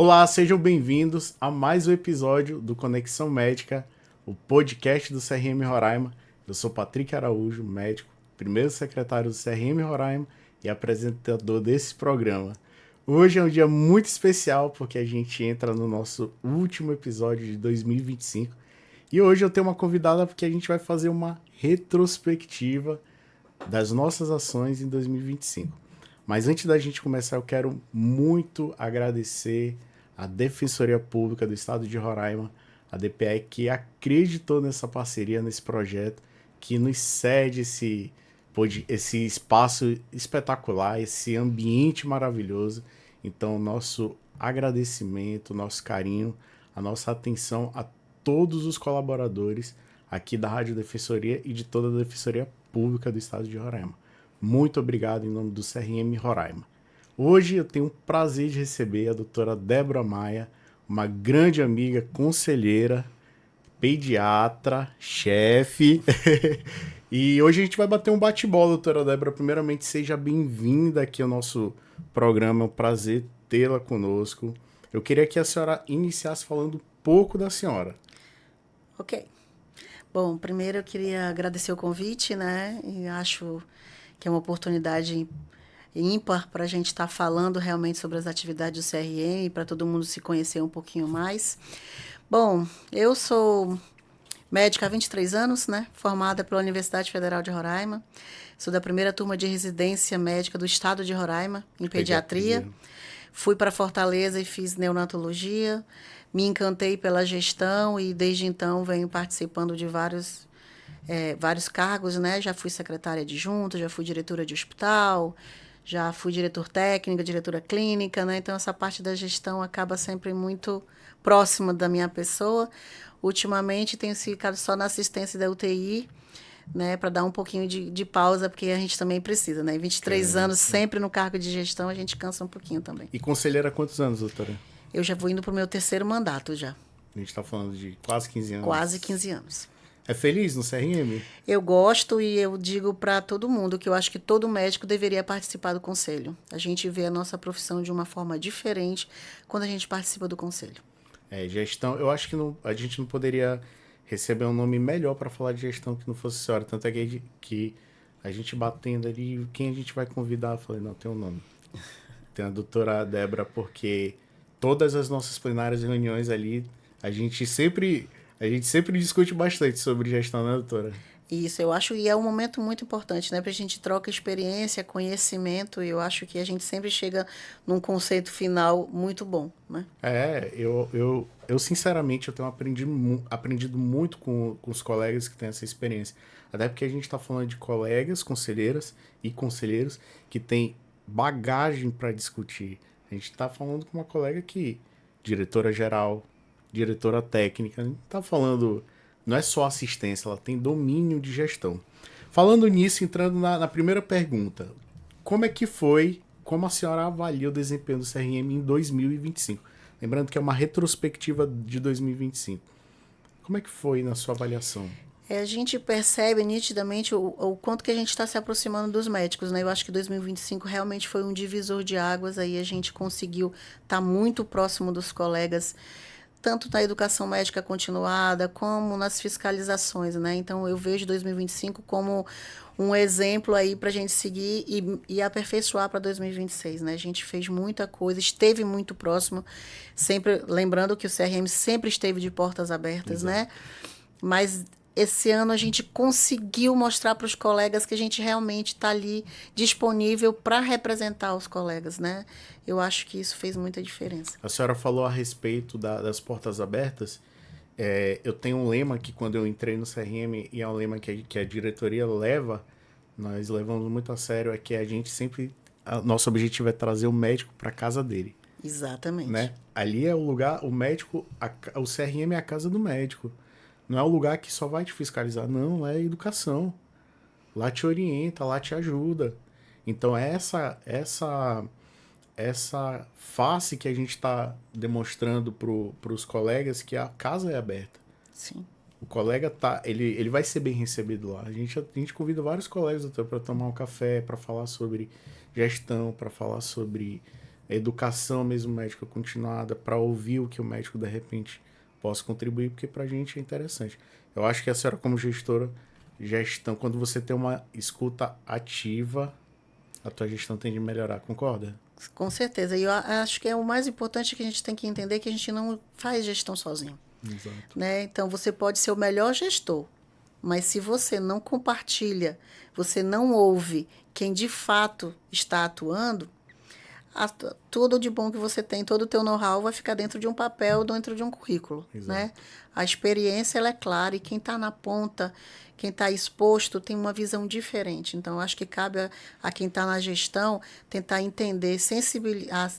Olá, sejam bem-vindos a mais um episódio do Conexão Médica, o podcast do CRM Roraima. Eu sou Patrick Araújo, médico, primeiro secretário do CRM Roraima e apresentador desse programa. Hoje é um dia muito especial porque a gente entra no nosso último episódio de 2025 e hoje eu tenho uma convidada porque a gente vai fazer uma retrospectiva das nossas ações em 2025. Mas antes da gente começar, eu quero muito agradecer à Defensoria Pública do Estado de Roraima, a DPE, que acreditou nessa parceria, nesse projeto, que nos cede esse espaço espetacular, esse ambiente maravilhoso. Então, nosso agradecimento, nosso carinho, a nossa atenção a todos os colaboradores aqui da Rádio Defensoria e de toda a Defensoria Pública do Estado de Roraima. Muito obrigado em nome do CRM Roraima. Hoje eu tenho o prazer de receber a doutora Débora Maia, uma grande amiga, conselheira, pediatra, chefe. E hoje a gente vai bater um bate-bola, doutora Débora. Primeiramente, seja bem-vinda aqui ao nosso programa. É um prazer tê-la conosco. Eu queria que a senhora iniciasse falando um pouco da senhora. Ok. Bom, primeiro eu queria agradecer o convite, né? E acho que é uma oportunidade ímpar para a gente estar falando realmente sobre as atividades do CRM, para todo mundo se conhecer um pouquinho mais. Bom, eu sou médica há 23 anos, né? Formada pela Universidade Federal de Roraima. Sou da primeira turma de residência médica do estado de Roraima, em pediatria. Fui para Fortaleza e fiz neonatologia. Me encantei pela gestão e desde então venho participando de vários cargos, né? Já fui secretária adjunta, já fui diretora de hospital, já fui diretor técnica, diretora clínica, né? Então, essa parte da gestão acaba sempre muito próxima da minha pessoa. Ultimamente, tenho ficado só na assistência da UTI, né? Para dar um pouquinho de pausa, porque a gente também precisa, né? 23 anos sempre no cargo de gestão, a gente cansa um pouquinho também. E conselheira há quantos anos, doutora? Eu já vou indo para o meu terceiro mandato já. A gente está falando de quase 15 anos. Quase 15 anos. É feliz no CRM? Eu gosto e eu digo para todo mundo que eu acho que todo médico deveria participar do conselho. A gente vê a nossa profissão de uma forma diferente quando a gente participa do conselho. Gestão, eu acho que a gente não poderia receber um nome melhor para falar de gestão que não fosse a senhora. Tanto é que a gente batendo ali, quem a gente vai convidar? Eu falei, não, tem um nome. Tem a doutora Débora, porque todas as nossas plenárias e reuniões ali, a gente sempre discute bastante sobre gestão, né, doutora? Isso, eu acho, e é um momento muito importante, né? Para a gente troca experiência, conhecimento, e eu acho que a gente sempre chega num conceito final muito bom, né? Eu sinceramente, eu tenho aprendido muito com os colegas que têm essa experiência. Até porque a gente está falando de colegas, conselheiras e conselheiros que têm bagagem para discutir. A gente está falando com uma colega que, diretora geral, diretora técnica, não está falando, não é só assistência, ela tem domínio de gestão. Falando nisso, entrando na primeira pergunta, como a senhora avalia o desempenho do CRM em 2025? Lembrando que é uma retrospectiva de 2025. Como é que foi na sua avaliação? A gente percebe nitidamente o quanto que a gente está se aproximando dos médicos, né? Eu acho que 2025 realmente foi um divisor de águas, aí a gente conseguiu estar muito próximo dos colegas, tanto na educação médica continuada, como nas fiscalizações, né? Então, eu vejo 2025 como um exemplo aí para a gente seguir e aperfeiçoar para 2026, né? A gente fez muita coisa, esteve muito próximo, sempre lembrando que o CRM sempre esteve de portas abertas, né? Mas esse ano a gente conseguiu mostrar para os colegas que a gente realmente está ali disponível para representar os colegas, né? Eu acho que isso fez muita diferença. A senhora falou a respeito das portas abertas. Eu tenho um lema que quando eu entrei no CRM, e é um lema que a diretoria leva, nós levamos muito a sério, é que a gente sempre... Nosso objetivo é trazer o médico para casa dele. Exatamente. Né? Ali é o lugar, o médico, o CRM é a casa do médico. Não é o lugar que só vai te fiscalizar, não, é educação. Lá te orienta, lá te ajuda. Então essa face que a gente está demonstrando para os colegas que a casa é aberta. Sim. O colega ele vai ser bem recebido lá. A gente convida vários colegas para tomar um café, para falar sobre gestão, para falar sobre a educação mesmo médica continuada, para ouvir o que o médico de repente possa contribuir, porque para a gente é interessante. Eu acho que a senhora como gestão, quando você tem uma escuta ativa, a tua gestão tende a melhorar, concorda? Com certeza. E eu acho que é o mais importante que a gente tem que entender que a gente não faz gestão sozinho. Exato. Né? Então, você pode ser o melhor gestor, mas se você não compartilha, você não ouve quem de fato está atuando, tudo de bom que você tem, todo o teu know-how vai ficar dentro de um papel, dentro de um currículo, né? Exato. A experiência, ela é clara, e quem está na ponta, quem está exposto, tem uma visão diferente. Então, acho que cabe a quem está na gestão tentar entender,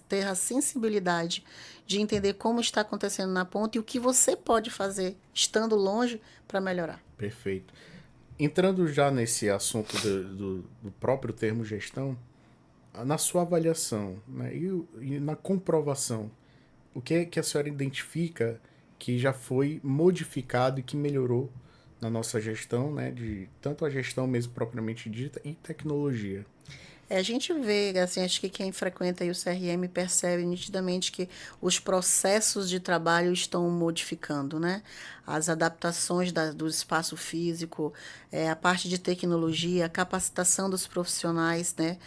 ter a sensibilidade de entender como está acontecendo na ponta e o que você pode fazer, estando longe, para melhorar. Perfeito. Entrando já nesse assunto do próprio termo gestão, na sua avaliação, né, e na comprovação, o que é que a senhora identifica que já foi modificado e que melhorou na nossa gestão, né, de tanto a gestão mesmo propriamente dita e tecnologia? A gente vê, assim, acho que quem frequenta aí o CRM percebe nitidamente que os processos de trabalho estão modificando, né? As adaptações do espaço físico, a parte de tecnologia, a capacitação dos profissionais, né?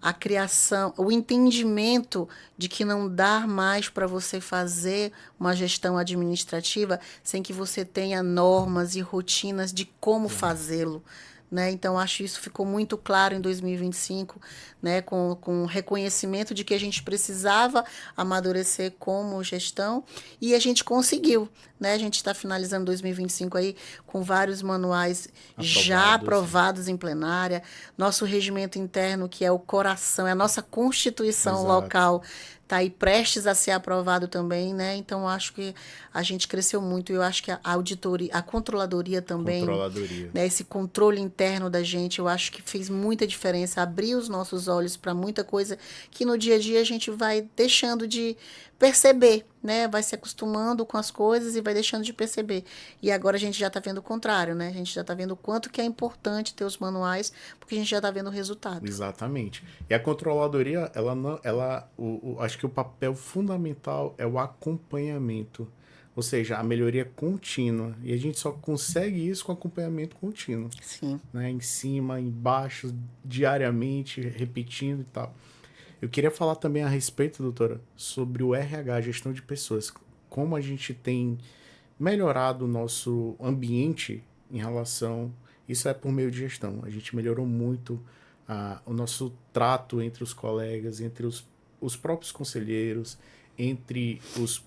A criação, o entendimento de que não dá mais para você fazer uma gestão administrativa sem que você tenha normas e rotinas de como fazê-lo. Né? Então, acho que isso ficou muito claro em 2025, né? Com o reconhecimento de que a gente precisava amadurecer como gestão e a gente conseguiu. Né? A gente está finalizando 2025 aí com vários manuais já aprovados em plenária. Nosso regimento interno, que é o coração, é a nossa Constituição Exato. local, está aí prestes a ser aprovado também, né? Então, acho que a gente cresceu muito. Eu acho que a auditoria, a controladoria também, Controladoria. né? Esse controle interno da gente, eu acho que fez muita diferença, abriu os nossos olhos para muita coisa que no dia a dia a gente vai deixando de perceber, né? Vai se acostumando com as coisas e vai deixando de perceber. E agora a gente já está vendo o contrário, né? A gente já está vendo o quanto que é importante ter os manuais, porque a gente já está vendo o resultado. Exatamente. E a controladoria, ela não, ela, acho que o papel fundamental é o acompanhamento, ou seja, a melhoria contínua. E a gente só consegue isso com acompanhamento contínuo, Sim. né? Em cima, embaixo, diariamente, repetindo e tal. Eu queria falar também a respeito, doutora, sobre o RH, gestão de pessoas. Como a gente tem melhorado o nosso ambiente em relação. Isso é por meio de gestão. A gente melhorou muito o nosso trato entre os colegas, entre os próprios conselheiros, entre os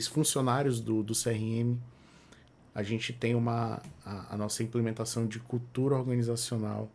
funcionários do CRM. A gente tem a nossa implementação de cultura organizacional,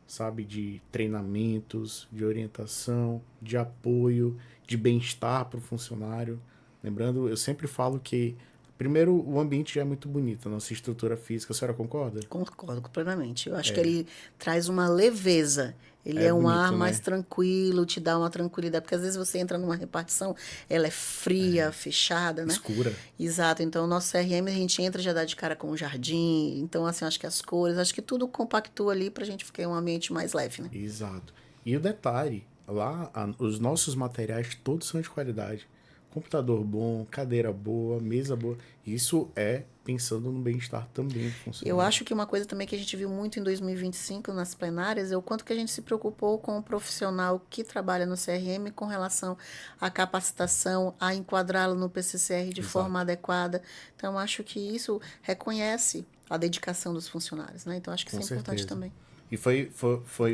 sabe, de treinamentos, de orientação, de apoio, de bem-estar para o funcionário. Lembrando, eu sempre falo que, primeiro, o ambiente já é muito bonito, a nossa estrutura física. A senhora concorda? Concordo plenamente. Eu acho que ele traz uma leveza. Ele é um ar bonito, mais né? tranquilo, te dá uma tranquilidade. Porque às vezes você entra numa repartição, ela é fria, fechada, né? Escura. Exato. Então, o nosso CRM, a gente entra e já dá de cara com o jardim. Então, assim, acho que as cores, acho que tudo compactua ali pra gente ficar em um ambiente mais leve, né? Exato. E o detalhe, lá os nossos materiais todos são de qualidade. Computador bom, cadeira boa, mesa boa. Isso é pensando no bem-estar também do Eu funcionário. acho que uma coisa também que a gente viu muito em 2025 nas plenárias é o quanto que a gente se preocupou com o profissional que trabalha no CRM com relação à capacitação, a enquadrá-lo no PCCR de forma adequada. Então, acho que isso reconhece a dedicação dos funcionários, né? Então, acho que Com isso é importante certeza. também. E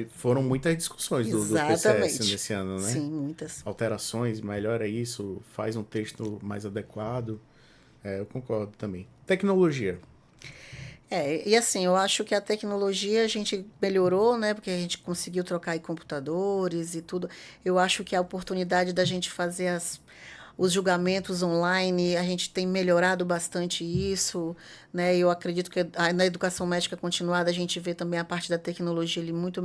foram muitas discussões do PCS Exatamente. nesse ano, né? Sim, muitas. Alterações, melhora isso, faz um texto mais adequado. Eu concordo também. Tecnologia. E assim, eu acho que a tecnologia a gente melhorou, né? Porque a gente conseguiu trocar aí computadores e tudo. Eu acho que a oportunidade da gente fazer os julgamentos online, a gente tem melhorado bastante isso, né? Eu acredito que na educação médica continuada a gente vê também a parte da tecnologia ali muito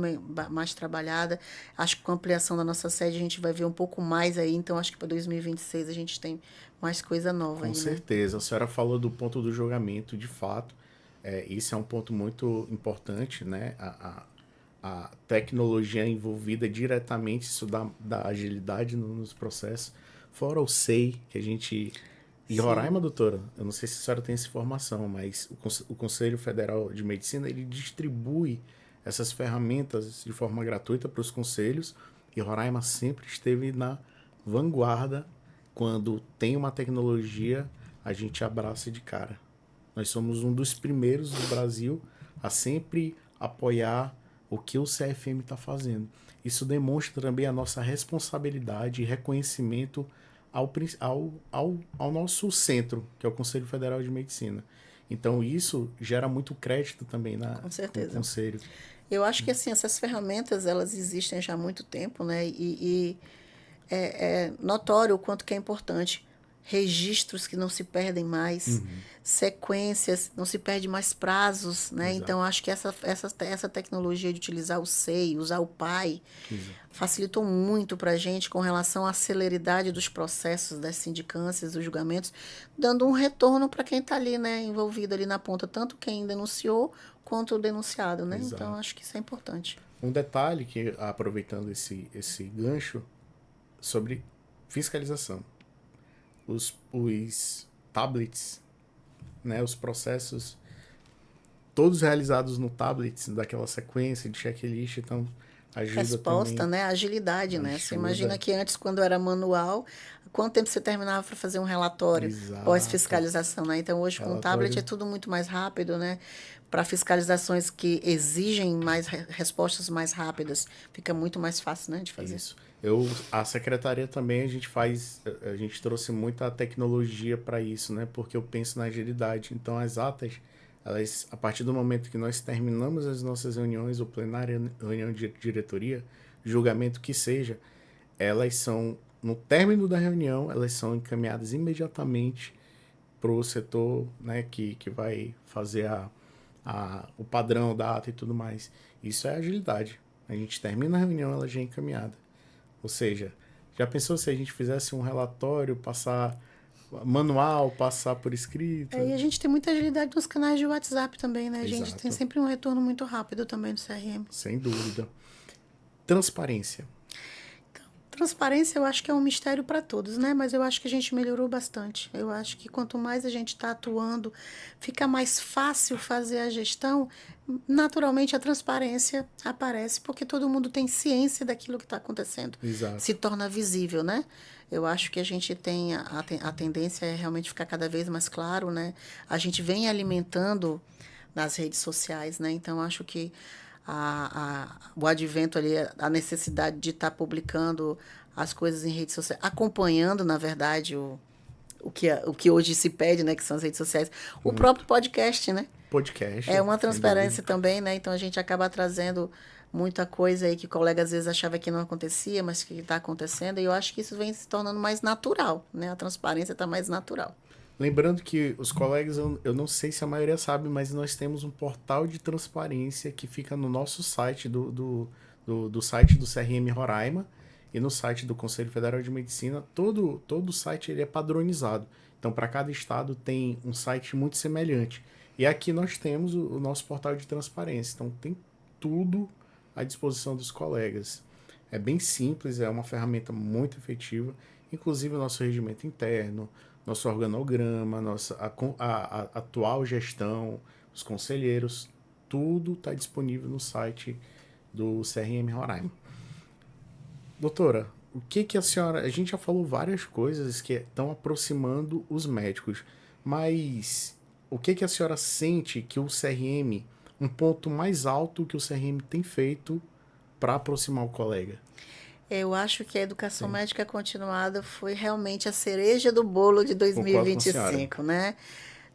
mais trabalhada. Acho que com a ampliação da nossa sede a gente vai ver um pouco mais aí, então acho que para 2026 a gente tem mais coisa nova Com aí, né? certeza. A senhora falou do ponto do julgamento, de fato. Isso é um ponto muito importante, né? a tecnologia envolvida diretamente, isso dá agilidade nos processos. Fora o SEI, que a gente... E Roraima, doutora, eu não sei se a senhora tem essa informação, mas o Conselho Federal de Medicina, ele distribui essas ferramentas de forma gratuita para os conselhos, e Roraima sempre esteve na vanguarda. Quando tem uma tecnologia, a gente abraça de cara. Nós somos um dos primeiros do Brasil a sempre apoiar o que o CFM está fazendo. Isso demonstra também a nossa responsabilidade e reconhecimento ao nosso centro, que é o Conselho Federal de Medicina. Então, isso gera muito crédito também Com certeza. no Conselho. Eu acho que assim, essas ferramentas, elas existem já há muito tempo, né? E é notório o quanto que é importante. Registros que não se perdem mais, sequências, não se perde mais prazos, né? Exato. Então, acho que essa tecnologia de utilizar o SEI, usar o PAI, facilitou muito para a gente com relação à celeridade dos processos, das sindicâncias, dos julgamentos, dando um retorno para quem está ali, né, envolvido ali na ponta, tanto quem denunciou quanto o denunciado, né? Exato. Então, acho que isso é importante. Um detalhe que, aproveitando esse gancho, sobre fiscalização. Os tablets, né, os processos, todos realizados no tablet, daquela sequência de checklist, então ajuda Resposta, também. né? Agilidade, né? Você imagina que antes, quando era manual, quanto tempo você terminava para fazer um relatório pós-fiscalização, né? Então, hoje, com o tablet, é tudo muito mais rápido, né? Para fiscalizações que exigem mais respostas mais rápidas, fica muito mais fácil, né, de fazer. Isso. A secretaria também, a gente trouxe muita tecnologia para isso, né? Porque eu penso na agilidade. Então, as atas, elas, a partir do momento que nós terminamos as nossas reuniões, ou plenária, reunião de diretoria, julgamento que seja, elas são, no término da reunião, elas são encaminhadas imediatamente para o setor, né, que vai fazer o padrão da ata e tudo mais. Isso é agilidade. A gente termina a reunião, ela já é encaminhada. Ou seja, já pensou se a gente fizesse um relatório, passar manual, passar por escrito? E a gente tem muita agilidade nos canais de WhatsApp também, né? A gente Exato. tem sempre um retorno muito rápido também do CRM. Sem dúvida. Transparência. Transparência eu acho que é um mistério para todos, né? Mas eu acho que a gente melhorou bastante. Eu acho que quanto mais a gente está atuando, fica mais fácil fazer a gestão. Naturalmente a transparência aparece porque todo mundo tem ciência daquilo que está acontecendo. Exato. Se torna visível, né? Eu acho que a gente tem a tendência é realmente ficar cada vez mais claro, né? A gente vem alimentando nas redes sociais, né? Então acho que o advento ali, a necessidade de estar publicando as coisas em redes sociais, acompanhando, na verdade, o que hoje se pede, né, que são as redes sociais, o próprio podcast, né? Podcast. É uma transparência também, né? Então a gente acaba trazendo muita coisa aí que o colega às vezes achava que não acontecia, mas que está acontecendo, e eu acho que isso vem se tornando mais natural, né? A transparência está mais natural. Lembrando que os colegas, eu não sei se a maioria sabe, mas nós temos um portal de transparência que fica no nosso site, do site do CRM Roraima e no site do Conselho Federal de Medicina. Todo o site ele é padronizado. Então, para cada estado tem um site muito semelhante. E aqui nós temos o nosso portal de transparência. Então, tem tudo à disposição dos colegas. É bem simples, é uma ferramenta muito efetiva. Inclusive o nosso regimento interno, nosso organograma, a atual gestão, os conselheiros, tudo está disponível no site do CRM Roraima. Doutora, o que a senhora... A gente já falou várias coisas que estão aproximando os médicos, mas o que a senhora sente que o CRM, um ponto mais alto que o CRM tem feito para aproximar o colega? Eu acho que a educação médica continuada foi realmente a cereja do bolo de 2025, né?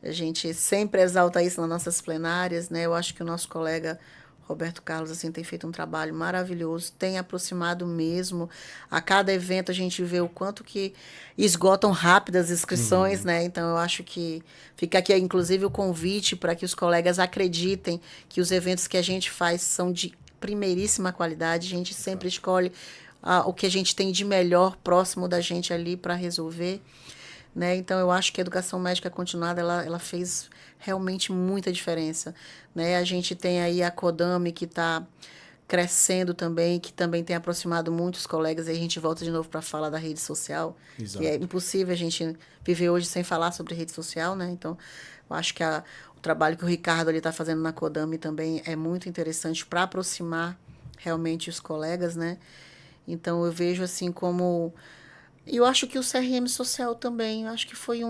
A gente sempre exalta isso nas nossas plenárias, né? Eu acho que o nosso colega Roberto Carlos assim tem feito um trabalho maravilhoso, tem aproximado mesmo. A cada evento a gente vê o quanto que esgotam rápido as inscrições, né? Então eu acho que fica aqui inclusive o convite para que os colegas acreditem que os eventos que a gente faz são de primeiríssima qualidade. A gente sempre escolhe o que a gente tem de melhor próximo da gente ali para resolver, né? Então eu acho que a educação médica continuada ela fez realmente muita diferença, né? A gente tem aí a CODAME que está crescendo também, que também tem aproximado muitos colegas. Aí a gente volta de novo para falar da rede social, Exato. que é impossível a gente viver hoje sem falar sobre rede social, né? Então, eu acho que o trabalho que o Ricardo ali está fazendo na Kodami também é muito interessante para aproximar realmente os colegas, né? Então, eu vejo assim como... E eu acho que o CRM social também, eu acho que foi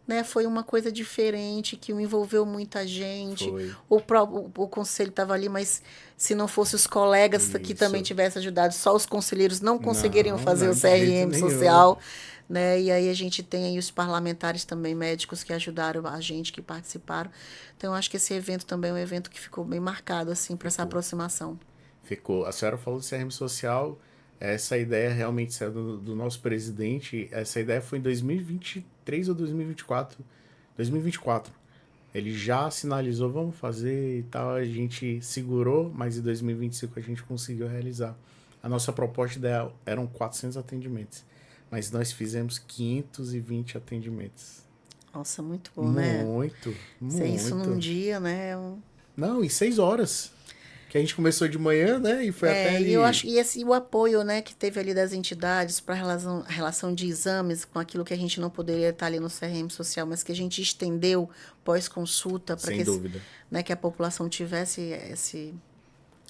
né, foi uma coisa diferente, que envolveu muita gente. Foi. O conselho estava ali, mas se não fosse os colegas que também Isso. tivessem ajudado, só os conselheiros não conseguiriam Não, fazer não, o de jeito CRM nenhum. social. Né? E aí a gente tem aí os parlamentares também, médicos que ajudaram a gente, que participaram. Então, eu acho que esse evento também é um evento que ficou bem marcado assim para essa Ficou. aproximação. Ficou. A senhora falou do CRM social, essa ideia realmente saiu do nosso presidente. Essa ideia foi em 2023 ou 2024? 2024. Ele já sinalizou, vamos fazer e tal, a gente segurou, mas em 2025 a gente conseguiu realizar. A nossa proposta ideal eram 400 atendimentos, mas nós fizemos 520 atendimentos. Nossa, muito bom, né? Muito, Ser isso num muito. dia, né? Não, em 6 horas. Que a gente começou de manhã, né? E foi até E eu ali. acho, e esse, o apoio, né, que teve ali das entidades para relação de exames, com aquilo que a gente não poderia estar ali no CRM social, mas que a gente estendeu pós-consulta para Sem que, dúvida. né, que a população tivesse A esse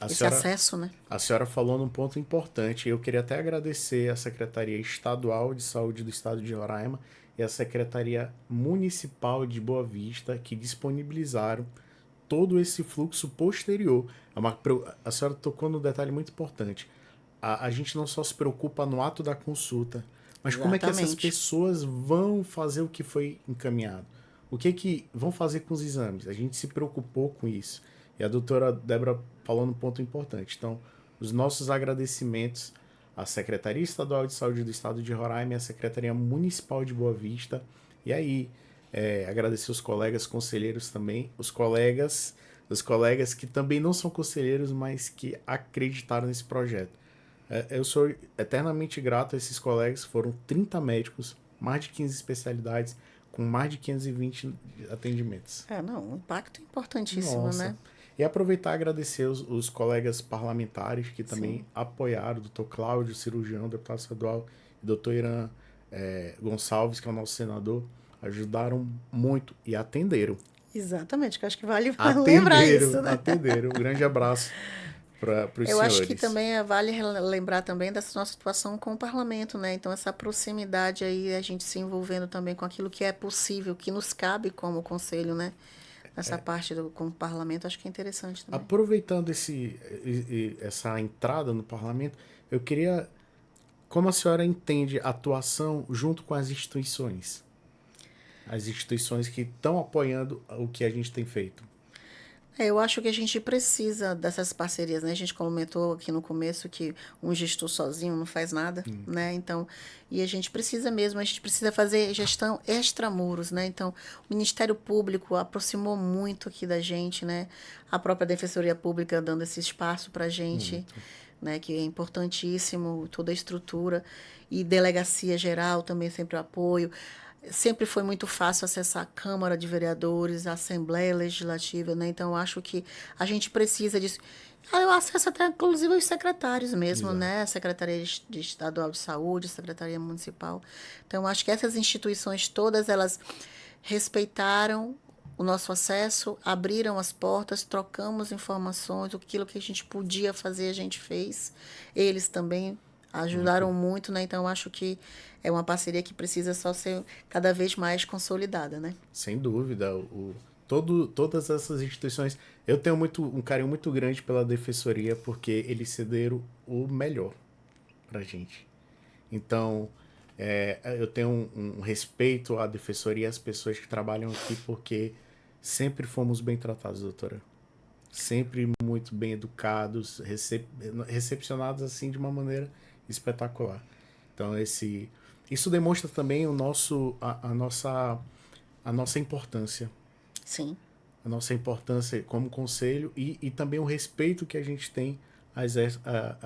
senhora, acesso, né? a senhora falou num ponto importante. Eu queria até agradecer à Secretaria Estadual de Saúde do Estado de Roraima e à Secretaria Municipal de Boa Vista que disponibilizaram todo esse fluxo posterior. A senhora tocou num detalhe muito importante. A gente não só se preocupa no ato da consulta, mas como é que essas Exatamente. pessoas vão fazer o que foi encaminhado? O que vão fazer com os exames? A gente se preocupou com isso. E a doutora Débora falou num ponto importante. Então, os nossos agradecimentos à Secretaria Estadual de Saúde do Estado de Roraima e à Secretaria Municipal de Boa Vista. E aí, agradecer os colegas conselheiros também, os colegas que também não são conselheiros, mas que acreditaram nesse projeto. Eu sou eternamente grato a esses colegas, foram 30 médicos, mais de 15 especialidades, com mais de 520 atendimentos. Não, um impacto importantíssimo, Nossa. né? E aproveitar e agradecer os colegas parlamentares que também Sim. apoiaram, o doutor Cláudio, cirurgião, deputado estadual, e o doutor Irã Gonçalves, que é o nosso senador, ajudaram muito e atenderam. Exatamente, que eu acho que vale lembrar Atenderam, isso, né? atenderam. Um grande abraço para os Eu acho que senhores. também vale lembrar também dessa nossa situação com o parlamento, né? Então, essa proximidade aí, a gente se envolvendo também com aquilo que é possível, que nos cabe como conselho, né? Nessa parte com o parlamento, acho que é interessante também. Aproveitando essa entrada no parlamento, eu queria. Como a senhora entende a atuação junto com as instituições? As instituições que estão apoiando o que a gente tem feito. Eu acho que a gente precisa dessas parcerias, né? A gente comentou aqui no começo que um gestor sozinho não faz nada, né? Então, e a gente precisa mesmo, a gente precisa fazer gestão extramuros, né? Então, o Ministério Público aproximou muito aqui da gente, né? A própria Defensoria Pública dando esse espaço para a gente, né? Que é importantíssimo, toda a estrutura. E Delegacia Geral também sempre apoio. Sempre foi muito fácil acessar a Câmara de Vereadores, a Assembleia Legislativa, né? Então, eu acho que a gente precisa disso. Eu acesso até, inclusive, os secretários mesmo, Exato. né? Secretaria Estadual de Saúde, Secretaria Municipal. Então, eu acho que essas instituições todas, elas respeitaram o nosso acesso, abriram as portas, trocamos informações, aquilo que a gente podia fazer, a gente fez. Eles também ajudaram muito, né? Então, eu acho que é uma parceria que precisa só ser cada vez mais consolidada, né? Sem dúvida. Todas essas instituições. Eu tenho um carinho muito grande pela Defensoria porque eles cederam o melhor pra gente. Então, eu tenho um respeito à Defensoria e às pessoas que trabalham aqui porque sempre fomos bem tratados, doutora. Sempre muito bem educados, recepcionados assim de uma maneira espetacular. Então, isso demonstra também a nossa importância. Sim. A nossa importância como conselho e também o respeito que a gente tem a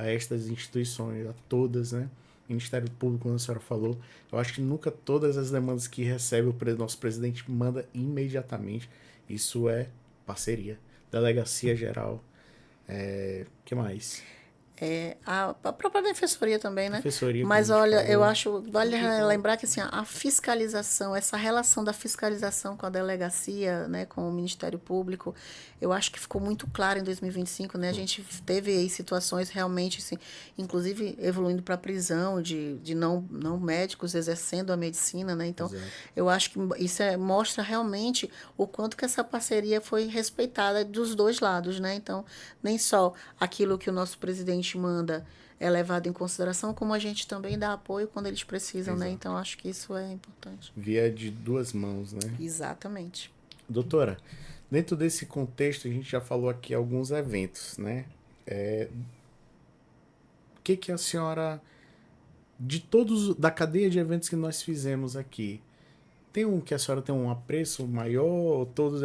estas instituições, a todas, né? Ministério Público, como a senhora falou, eu acho que nunca todas as demandas que recebe o nosso presidente manda imediatamente. Isso é parceria. Delegacia Geral, Que mais? A própria defensoria também, né? Defensoria, como a Mas gente olha, falou. eu acho, vale lembrar que assim, a fiscalização, essa relação da fiscalização com a delegacia, né, com o Ministério Público, eu acho que ficou muito claro em 2025, né? A gente teve aí situações realmente, assim, inclusive evoluindo para prisão de não médicos exercendo a medicina, né? Então, Exato. eu acho que isso mostra realmente o quanto que essa parceria foi respeitada dos dois lados, né? Então, nem só aquilo que o nosso presidente manda é levado em consideração, como a gente também dá apoio quando eles precisam, né? Exato. Então, acho que isso é importante. Via de duas mãos, né? Exatamente. Doutora, dentro desse contexto, a gente já falou aqui alguns eventos, né? O que que a senhora, de todos, da cadeia de eventos que nós fizemos aqui, tem um que a senhora tem um apreço maior ou todos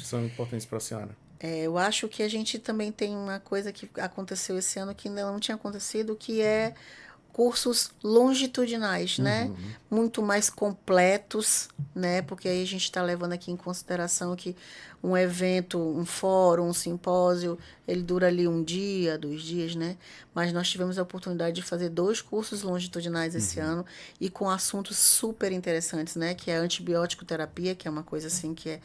são importantes para a senhora? Eu acho que a gente também tem uma coisa que aconteceu esse ano que ainda não tinha acontecido, que é cursos longitudinais, né? Muito mais completos, né? Porque aí a gente está levando aqui em consideração que um evento, um fórum, um simpósio, ele dura ali um dia, 2 dias, né? Mas nós tivemos a oportunidade de fazer 2 cursos longitudinais esse ano e com assuntos super interessantes, né? Que é a antibiótico terapia, que é uma coisa assim que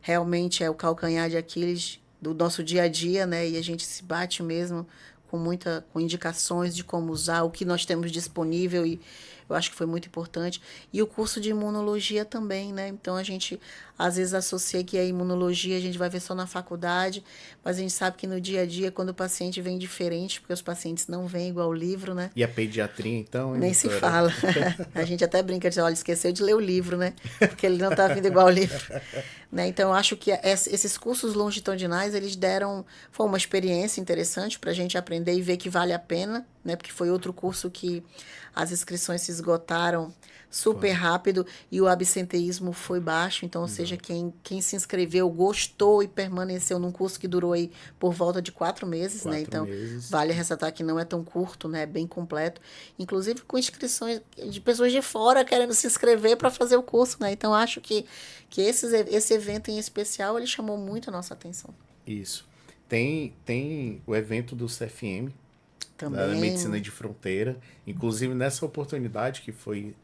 realmente é o calcanhar de Aquiles do nosso dia a dia, né? E a gente se bate mesmo com indicações de como usar, o que nós temos disponível, e eu acho que foi muito importante. E o curso de imunologia também, né? Então a gente às vezes associa que a imunologia a gente vai ver só na faculdade, mas a gente sabe que no dia a dia, quando o paciente vem diferente, porque os pacientes não vêm igual o livro, né? E a pediatria, então, hein, Nem se doutora? fala. A gente até brinca, diz, olha, esqueceu de ler o livro, né? Porque ele não está vindo igual o livro. Né? Então, eu acho que esses cursos longitudinais, foi uma experiência interessante para a gente aprender e ver que vale a pena, né? Porque foi outro curso que as inscrições se esgotaram super rápido e o absenteísmo foi baixo. Então, ou seja, quem se inscreveu gostou e permaneceu num curso que durou aí por volta de 4 meses, né? 4 Então, meses. vale ressaltar que não é tão curto, né? É bem completo. Inclusive com inscrições de pessoas de fora querendo se inscrever para fazer o curso, né? Então, acho que esse evento em especial, ele chamou muito a nossa atenção. Isso. Tem o evento do CFM, da Medicina Também, de Fronteira. Inclusive, nessa oportunidade, que foi,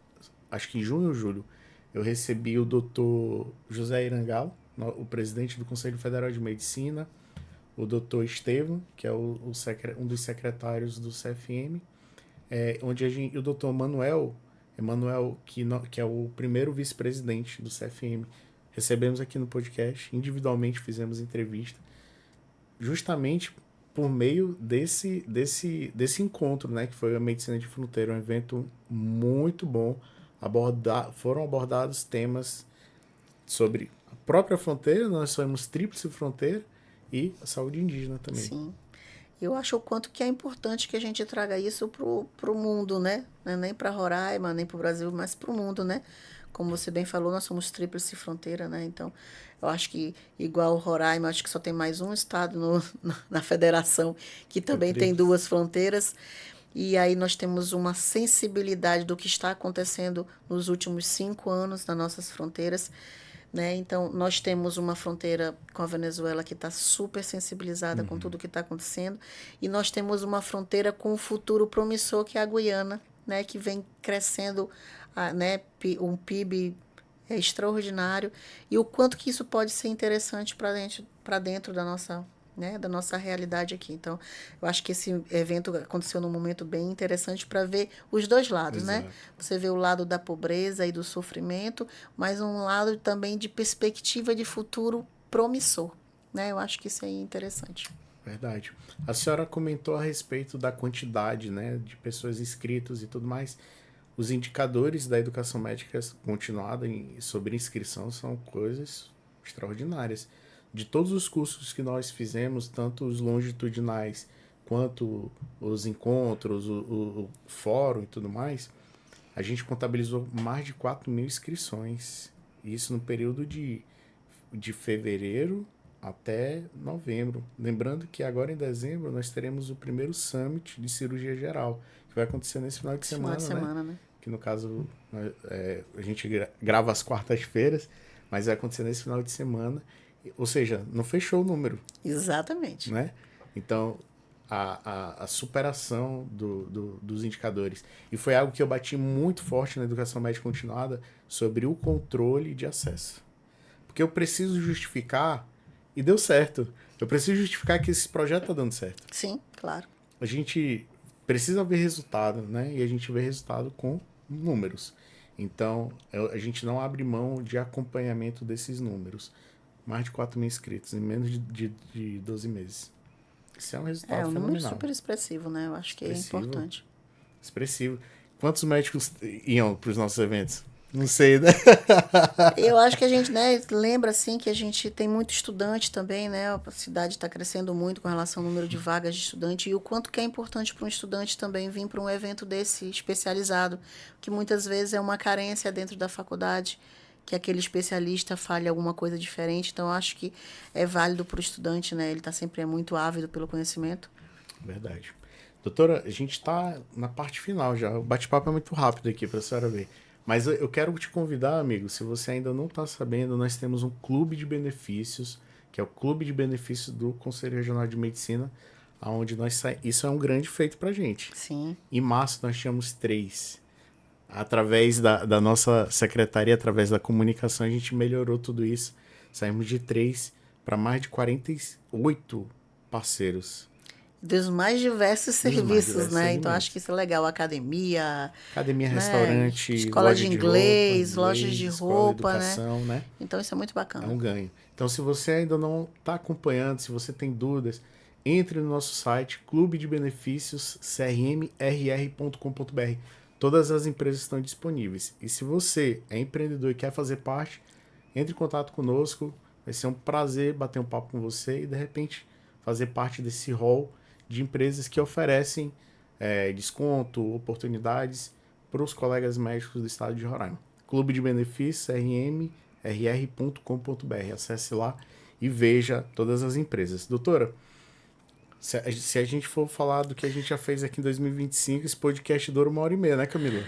acho que em junho ou julho, eu recebi o doutor José Irangalo, o presidente do Conselho Federal de Medicina, o doutor Estevam, que é um dos secretários do CFM, e o doutor Emanuel, que é o primeiro vice-presidente do CFM. Recebemos aqui no podcast, individualmente fizemos entrevista, justamente por meio desse encontro, né, que foi a Medicina de Fronteira, um evento muito bom. Foram abordados temas sobre a própria fronteira, nós somos tríplice fronteira, e a saúde indígena também. sim. Eu acho o quanto que é importante que a gente traga isso pro mundo, né? Não é nem para Roraima, nem para o Brasil, mas para o mundo, né? Como você bem falou, nós somos tríplice fronteira, né? Então, eu acho que, igual Roraima, acho que só tem mais um estado na federação que É também tem tríplice. 2 fronteiras. E aí nós temos uma sensibilidade do que está acontecendo nos últimos 5 anos nas nossas fronteiras. Né? Então, nós temos uma fronteira com a Venezuela que está super sensibilizada com tudo o que está acontecendo, e nós temos uma fronteira com um futuro promissor, que é a Guiana, né? Que vem crescendo, né? Um PIB extraordinário, e o quanto que isso pode ser interessante para dentro da nossa, né, da nossa realidade aqui. Então, eu acho que esse evento aconteceu num momento bem interessante para ver os dois lados, né? Exato. Você vê o lado da pobreza e do sofrimento, mas um lado também de perspectiva de futuro promissor, né? Eu acho que isso é interessante. Verdade. A senhora comentou a respeito da quantidade, né, de pessoas inscritas e tudo mais. Os indicadores da educação médica continuada sobre inscrição são coisas extraordinárias. De todos os cursos que nós fizemos, tanto os longitudinais quanto os encontros, o fórum e tudo mais, a gente contabilizou mais de 4.000 inscrições. Isso no período de fevereiro até novembro. Lembrando que agora em dezembro nós teremos o primeiro Summit de Cirurgia Geral, que vai acontecer nesse final de Esse final semana, de semana, né? Que no caso a gente grava às quartas-feiras, mas vai acontecer nesse final de semana. Ou seja, não fechou o número, Exatamente. né? Então, a superação dos indicadores. E foi algo que eu bati muito forte na educação médica continuada sobre o controle de acesso. Porque eu preciso justificar, e deu certo. Eu preciso justificar que esse projeto está dando certo. Sim, claro. A gente precisa ver resultado, né? E a gente vê resultado com números. Então, a gente não abre mão de acompanhamento desses números. Mais de 4 mil inscritos em menos de 12 meses. Isso é um É resultado um número fenomenal. super expressivo, né? Eu acho que é Expressivo. importante. Expressivo. Quantos médicos iam para os nossos eventos? Não sei, né? Eu acho que a gente, né, lembra assim que a gente tem muito estudante também, né? A cidade está crescendo muito com relação ao número de vagas de estudante e o quanto que é importante para um estudante também vir para um evento desse especializado, que muitas vezes é uma carência dentro da faculdade, que aquele especialista fale alguma coisa diferente. Então, eu acho que é válido para o estudante, né? Ele está sempre muito ávido pelo conhecimento. Verdade. Doutora, a gente está na parte final já. O bate-papo é muito rápido aqui para a senhora ver. Mas eu quero te convidar, amigo, se você ainda não está sabendo, nós temos um clube de benefícios, que é o Clube de Benefícios do Conselho Regional de Medicina, onde isso é um grande feito para a gente. Sim. Em março nós tínhamos 3. Através da nossa secretaria, através da comunicação, a gente melhorou tudo isso. Saímos de 3 para mais de 48 parceiros. Dos mais diversos Dos mais serviços, diversos né? Então, acho segmentos. que isso é legal. Academia, Academia, né? restaurante, Escola loja de de roupa, inglês, lojas inglês, de escola, roupa, né? educação, né? Então, isso é muito É bacana. um ganho. Então, se você ainda não está acompanhando, se você tem dúvidas, entre no nosso site clube de benefícios crmrr.com.br. Todas as empresas estão disponíveis. E se você é empreendedor e quer fazer parte, entre em contato conosco. Vai ser um prazer bater um papo com você e, de repente, fazer parte desse hall de empresas que oferecem desconto, oportunidades para os colegas médicos do estado de Roraima. Clube de Benefícios, rmrr.com.br. Acesse lá e veja todas as empresas. Doutora, se a gente for falar do que a gente já fez aqui em 2025, esse podcast dura 1h30, né, Camila?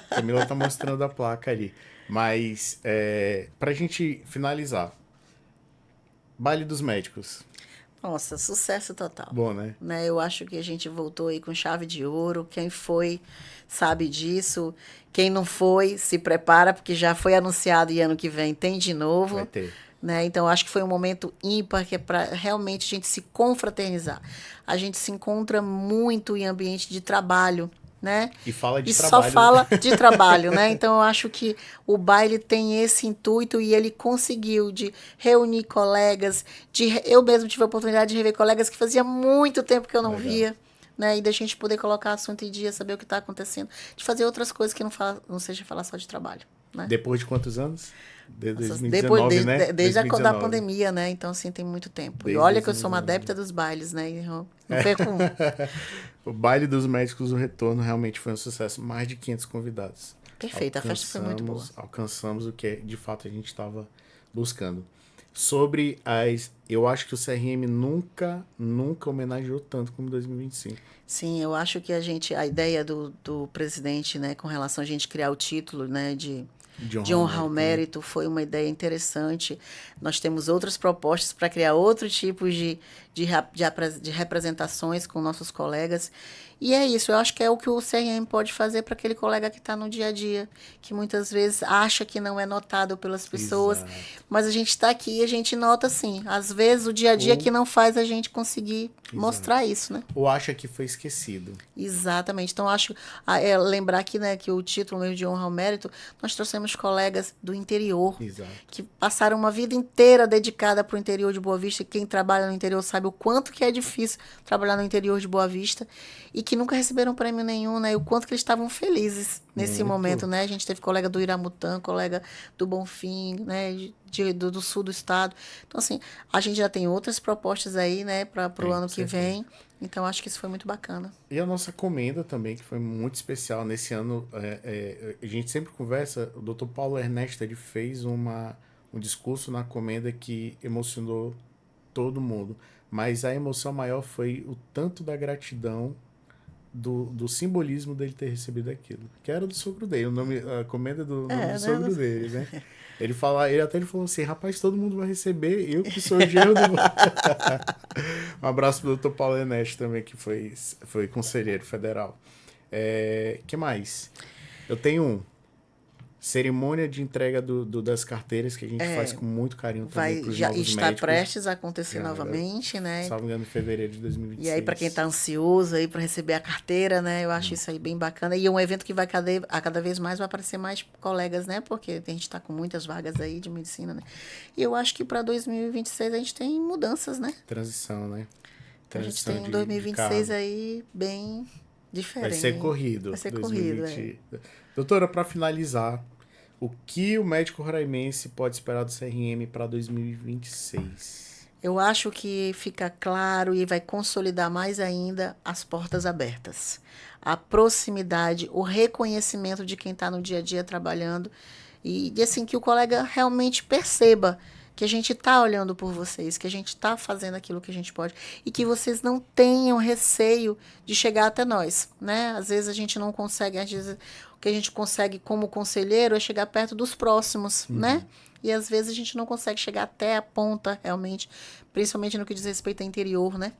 Camila tá mostrando a placa ali. Mas, pra gente finalizar, Baile dos Médicos. Nossa, sucesso total. Bom, né? Né? Eu acho que a gente voltou aí com chave de ouro. Quem foi sabe disso. Quem não foi, se prepara, porque já foi anunciado e ano que vem tem de Vai novo. ter. Né? Então, acho que foi um momento ímpar que é para realmente a gente se confraternizar. A gente se encontra muito em ambiente de trabalho, né? E fala de E só trabalho, né? fala de trabalho, né? Então, eu acho que o baile tem esse intuito e ele conseguiu de reunir colegas, eu mesmo tive a oportunidade de rever colegas que fazia muito tempo que eu não Legal. via, né? E da gente poder colocar assunto em dia, saber o que está acontecendo, de fazer outras coisas que não seja falar só de trabalho, né? Depois de quantos anos? De Nossa, 2019, né? desde a da 2019. pandemia, né? Então, assim, tem muito tempo. E Desde olha que eu sou uma 2019. adepta dos bailes, né? Eu não perco um. O Baile dos Médicos, o retorno realmente foi um sucesso. Mais de 500 convidados. Perfeito, a festa foi muito boa. Alcançamos o que de fato a gente estava buscando. Eu acho que o CRM nunca homenageou tanto como 2025. Sim, eu acho que a ideia do presidente, né, com relação a gente criar o título, né, de honrar o mérito, foi uma ideia interessante. Nós temos outras propostas para criar outros tipos de representações com nossos colegas. E é isso, eu acho que é o que o CRM pode fazer para aquele colega que está no dia a dia, que muitas vezes acha que não é notado pelas pessoas, Exato. mas a gente está aqui e a gente nota sim. Às vezes o dia a dia que não faz a gente conseguir mostrar isso, né? Ou acha que foi esquecido. Exatamente. Então, acho lembrar aqui, né, que o título meio de honra ao mérito, nós trouxemos colegas do interior, Exato. que passaram uma vida inteira dedicada para o interior de Boa Vista. E quem trabalha no interior sabe o quanto que é difícil trabalhar no interior de Boa Vista e que nunca receberam prêmio nenhum, né? E o quanto que eles estavam felizes nesse momento, né? A gente teve colega do Iramutã, colega do Bonfim, né? Do sul do estado. Então, assim, a gente já tem outras propostas aí, né, para o ano que vem. Então, acho que isso foi muito bacana. E a nossa comenda também, que foi muito especial nesse ano. A gente sempre conversa, o Dr. Paulo Ernesto, ele fez um discurso na comenda que emocionou todo mundo. Mas a emoção maior foi o tanto da gratidão do simbolismo dele ter recebido aquilo. Que era do sogro dele, a comenda do nome do sogro dele, né? Ele falou assim, rapaz, todo mundo vai receber, eu que sou o genro do... Um abraço pro Dr. Paulo Ernesto também, que foi conselheiro federal. Que mais? Eu tenho cerimônia de entrega das carteiras, que a gente faz com muito carinho também para os novos médicos. Está prestes a acontecer novamente, né? Salvo engano, em fevereiro de 2026. E aí, para quem está ansioso aí para receber a carteira, né? Eu acho isso aí bem bacana. E é um evento que vai cada vez mais vai aparecer mais colegas, né? Porque a gente está com muitas vagas aí de medicina, né? E eu acho que para 2026 a gente tem mudanças, né? Transição, né? Então a gente tem um 2026 aí bem diferente. Vai ser corrido. Vai ser corrido, Doutora, para finalizar, o que o médico roraimense pode esperar do CRM para 2026? Eu acho que fica claro e vai consolidar mais ainda as portas abertas. A proximidade, o reconhecimento de quem está no dia a dia trabalhando e assim que o colega realmente perceba que a gente está olhando por vocês, que a gente está fazendo aquilo que a gente pode e que vocês não tenham receio de chegar até nós, né? Às vezes a gente não consegue, às vezes o que a gente consegue como conselheiro é chegar perto dos próximos, né? E às vezes a gente não consegue chegar até a ponta realmente, principalmente no que diz respeito ao interior, né?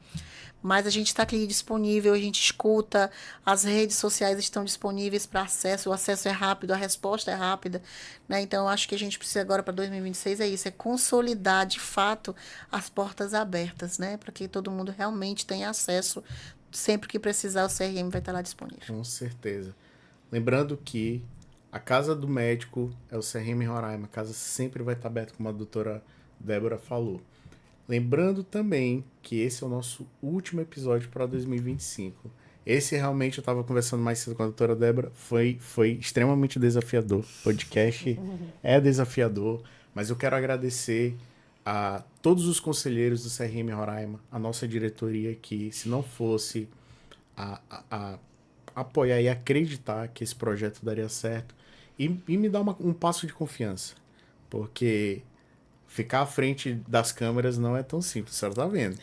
Mas a gente está aqui disponível, a gente escuta, as redes sociais estão disponíveis para acesso, o acesso é rápido, a resposta é rápida, né? Então, eu acho que a gente precisa agora para 2026 é isso, é consolidar de fato as portas abertas, né? Para que todo mundo realmente tenha acesso, sempre que precisar o CRM vai estar lá disponível. Com certeza. Lembrando que a casa do médico é o CRM Roraima, a casa sempre vai estar aberta, como a doutora Débora falou. Lembrando também que esse é o nosso último episódio para 2025. Esse realmente, eu estava conversando mais cedo com a doutora Débora, foi extremamente desafiador. O podcast é desafiador, mas eu quero agradecer a todos os conselheiros do CRM Roraima, a nossa diretoria, que se não fosse a apoiar e acreditar que esse projeto daria certo e me dar um passo de confiança, porque ficar à frente das câmeras não é tão simples, a senhora tá vendo.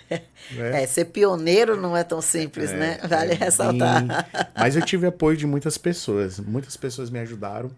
Né? Ser pioneiro não é tão simples, né? Vale ressaltar. Mas eu tive apoio de muitas pessoas me ajudaram,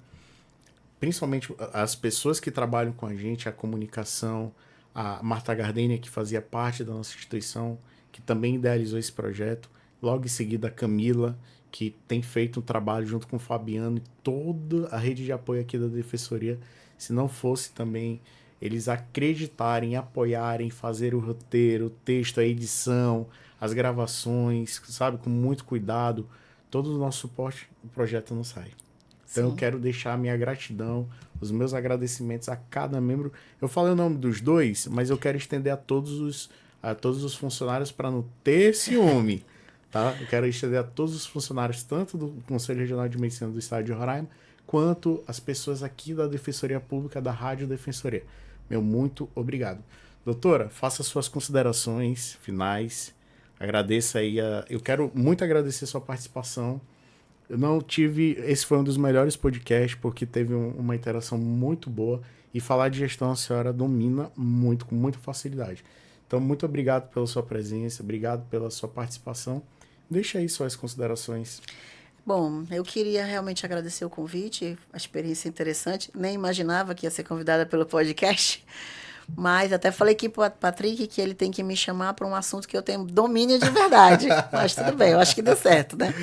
principalmente as pessoas que trabalham com a gente, a comunicação, a Marta Gardenia, que fazia parte da nossa instituição, que também idealizou esse projeto, logo em seguida a Camila, que tem feito um trabalho junto com o Fabiano e toda a rede de apoio aqui da Defensoria. Se não fosse também eles acreditarem, apoiarem, fazer o roteiro, o texto, a edição, as gravações, sabe, com muito cuidado, todo o nosso suporte, o projeto não sai. Então eu quero deixar a minha gratidão, os meus agradecimentos a cada membro. Eu falei o nome dos dois, mas eu quero estender a todos os funcionários para não ter ciúme. Tá? Eu quero estender a todos os funcionários, tanto do Conselho Regional de Medicina do Estado de Roraima, quanto as pessoas aqui da Defensoria Pública, da Rádio Defensoria. Meu muito obrigado. Doutora, faça suas considerações finais. Agradeça aí. Eu quero muito agradecer a sua participação. Eu não tive... Esse foi um dos melhores podcasts, porque teve uma interação muito boa. E falar de gestão a senhora domina muito, com muita facilidade. Então, muito obrigado pela sua presença, obrigado pela sua participação. Deixa aí suas considerações. Bom, eu queria realmente agradecer o convite, a experiência interessante. Nem imaginava que ia ser convidada pelo podcast, mas até falei aqui para o Patrick que ele tem que me chamar para um assunto que eu tenho domínio de verdade. Mas tudo bem, eu acho que deu certo, né?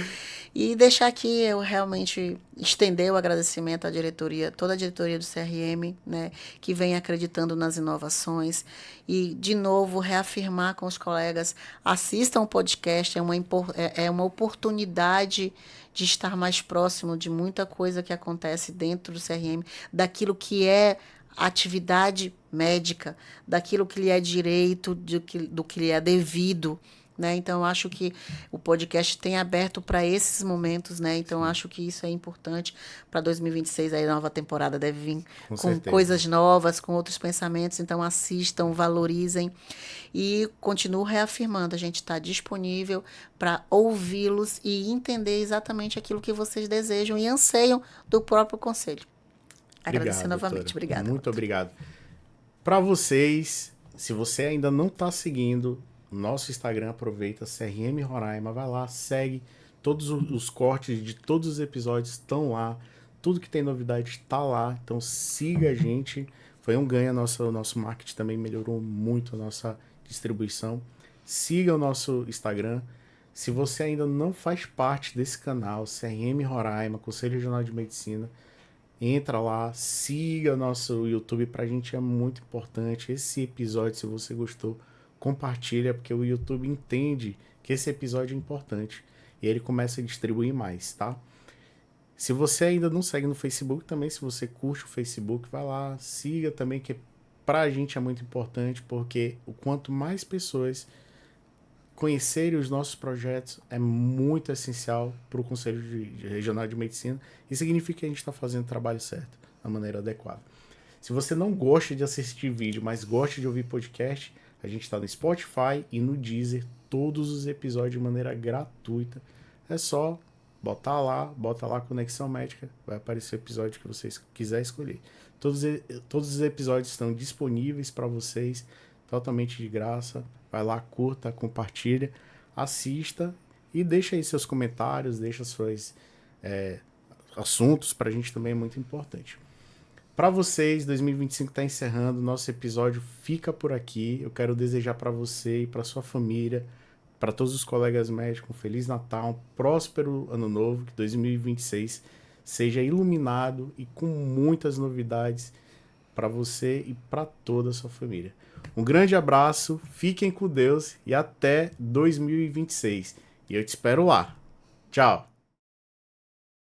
E deixar aqui, eu realmente estender o agradecimento à diretoria, toda a diretoria do CRM, né, que vem acreditando nas inovações. E, de novo, reafirmar com os colegas, assistam o podcast, é uma oportunidade de estar mais próximo de muita coisa que acontece dentro do CRM, daquilo que é atividade médica, daquilo que lhe é direito, do que lhe é devido. Né? Então, eu acho que o podcast tem aberto para esses momentos, né? Então, acho que isso é importante para 2026. Aí, a nova temporada deve vir com coisas novas, com outros pensamentos. Então, assistam, valorizem e continuo reafirmando. A gente está disponível para ouvi-los e entender exatamente aquilo que vocês desejam e anseiam do próprio conselho. Agradecer novamente. Obrigada. Muito obrigado. Para vocês, se você ainda não está seguindo nosso Instagram, aproveita, CRM Roraima, vai lá, segue Todos os cortes de todos os episódios estão lá. Tudo que tem novidade está lá. Então siga a gente. Foi um ganho. O nosso marketing também melhorou muito a nossa distribuição. Siga o nosso Instagram. Se você ainda não faz parte desse canal, CRM Roraima, Conselho Regional de Medicina, entra lá, siga o nosso YouTube, pra gente é muito importante. Esse episódio, se você gostou, compartilha, porque o YouTube entende que esse episódio é importante e ele começa a distribuir mais, tá? Se você ainda não segue no Facebook também, se você curte o Facebook, vai lá, siga também, que pra gente é muito importante, porque o quanto mais pessoas conhecerem os nossos projetos é muito essencial para o Conselho Regional de Medicina e significa que a gente está fazendo o trabalho certo, da maneira adequada. Se você não gosta de assistir vídeo, mas gosta de ouvir podcast, a gente está no Spotify e no Deezer, todos os episódios de maneira gratuita. É só botar lá, bota lá Conexão Médica, vai aparecer o episódio que vocês quiserem escolher. Todos os episódios estão disponíveis para vocês, totalmente de graça. Vai lá, curta, compartilha, assista e deixa aí seus comentários, deixa seus assuntos, pra gente também é muito importante. Para vocês, 2025 está encerrando, nosso episódio fica por aqui. Eu quero desejar para você e para sua família, para todos os colegas médicos, um Feliz Natal, um próspero Ano Novo, que 2026 seja iluminado e com muitas novidades para você e para toda a sua família. Um grande abraço, fiquem com Deus e até 2026. E eu te espero lá. Tchau!